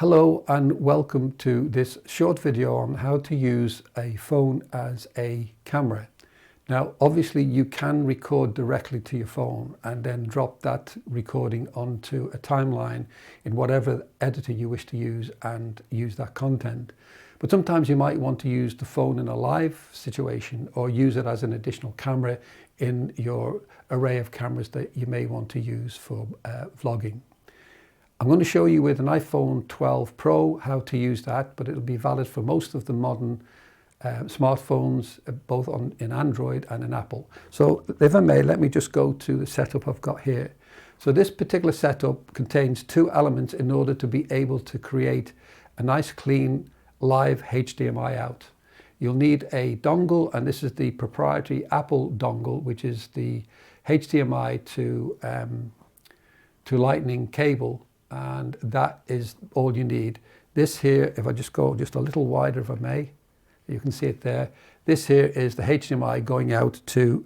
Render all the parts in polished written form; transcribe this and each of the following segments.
Hello and welcome to this short video on how to use a phone as a camera. Now obviously you can record directly to your phone and then drop that recording onto a timeline in whatever editor you wish to use and use that content. But sometimes you might want to use the phone in a live situation or use it as an additional camera in your array of cameras that you may want to use for vlogging. I'm going to show you with an iPhone 12 Pro how to use that, but it'll be valid for most of the modern smartphones, both in Android and in Apple. So if I may, let me just go to the setup I've got here. So this particular setup contains two elements in order to be able to create a nice clean live HDMI out. You'll need a dongle, and this is the proprietary Apple dongle, which is the HDMI to Lightning cable. And that is all you need. This here, if I just go just a little wider if I may, you can see it there. This here is the HDMI going out to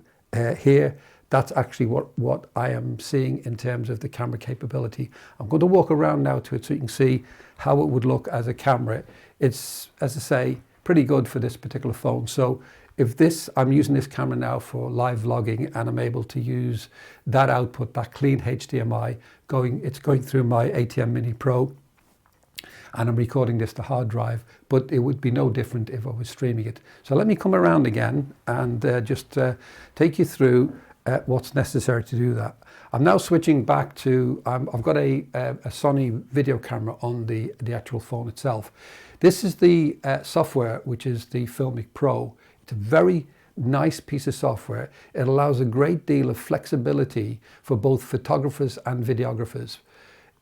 here. That's actually what I am seeing in terms of the camera capability. I'm going to walk around now to it so you can see how it would look as a camera. It's, as I say, pretty good for this particular phone. So if I'm using this camera now for live vlogging and I'm able to use that output, that clean HDMI, it's going through my ATM Mini Pro, and I'm recording this to hard drive, but it would be no different if I was streaming it. So let me come around again and just take you through what's necessary to do that. I'm now switching back to, I've got a Sony video camera on the actual phone itself. This is the software, which is the Filmic Pro. It's a very nice piece of software. It allows a great deal of flexibility for both photographers and videographers.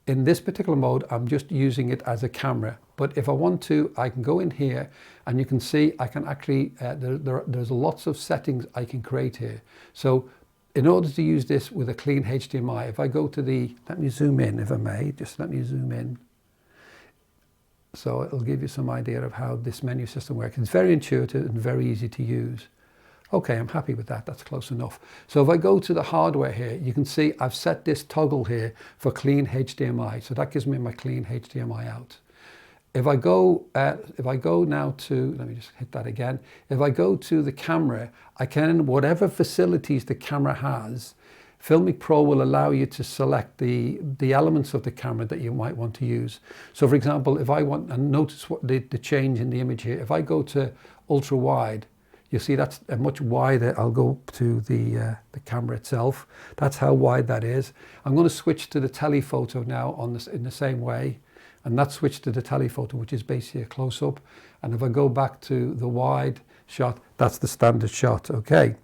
In this particular mode, I'm just using it as a camera. But if I want to, I can go in here and you can see I can actually, there's lots of settings I can create here. So in order to use this with a clean HDMI, if I go to let me zoom in if I may, just let me zoom in. So it'll give you some idea of how this menu system works. It's very intuitive and very easy to use. Okay, I'm happy with that. That's close enough. So if I go to the hardware here, you can see I've set this toggle here for clean HDMI. So that gives me my clean HDMI out. If I go now to, let me just hit that again. If I go to the camera, I can, whatever facilities the camera has, Filmic Pro will allow you to select the elements of the camera that you might want to use. So for example, if I want, and notice what the change in the image here, if I go to ultra wide, you see that's a much wider. I'll go to the camera itself. That's how wide that is. I'm going to switch to the telephoto now in the same way, and that switch to the telephoto, which is basically a close-up. And if I go back to the wide shot, that's the standard shot. Okay.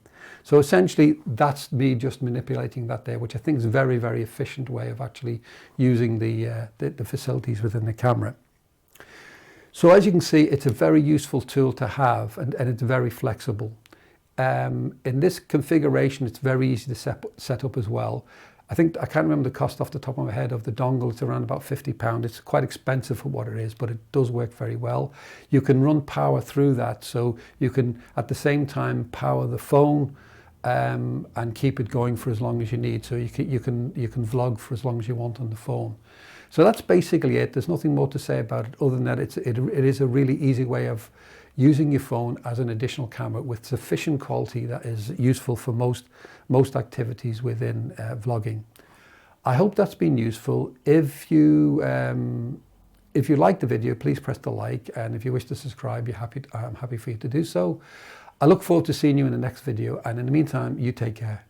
So essentially, that's me just manipulating that there, which I think is a very, very efficient way of actually using the facilities within the camera. So as you can see, it's a very useful tool to have, and it's very flexible. In this configuration, it's very easy to set up as well. I can't remember the cost off the top of my head of the dongle. It's around about £50. It's quite expensive for what it is, but it does work very well. You can run power through that, so you can at the same time power the phone and keep it going for as long as you need. So you can vlog for as long as you want on the phone. So that's basically it. There's nothing more to say about it other than that it is a really easy way of using your phone as an additional camera with sufficient quality that is useful for most activities within vlogging. I hope that's been useful. If you like the video, please press the like, and if you wish to subscribe, I'm happy for you to do so. I look forward to seeing you in the next video, and in the meantime, you take care.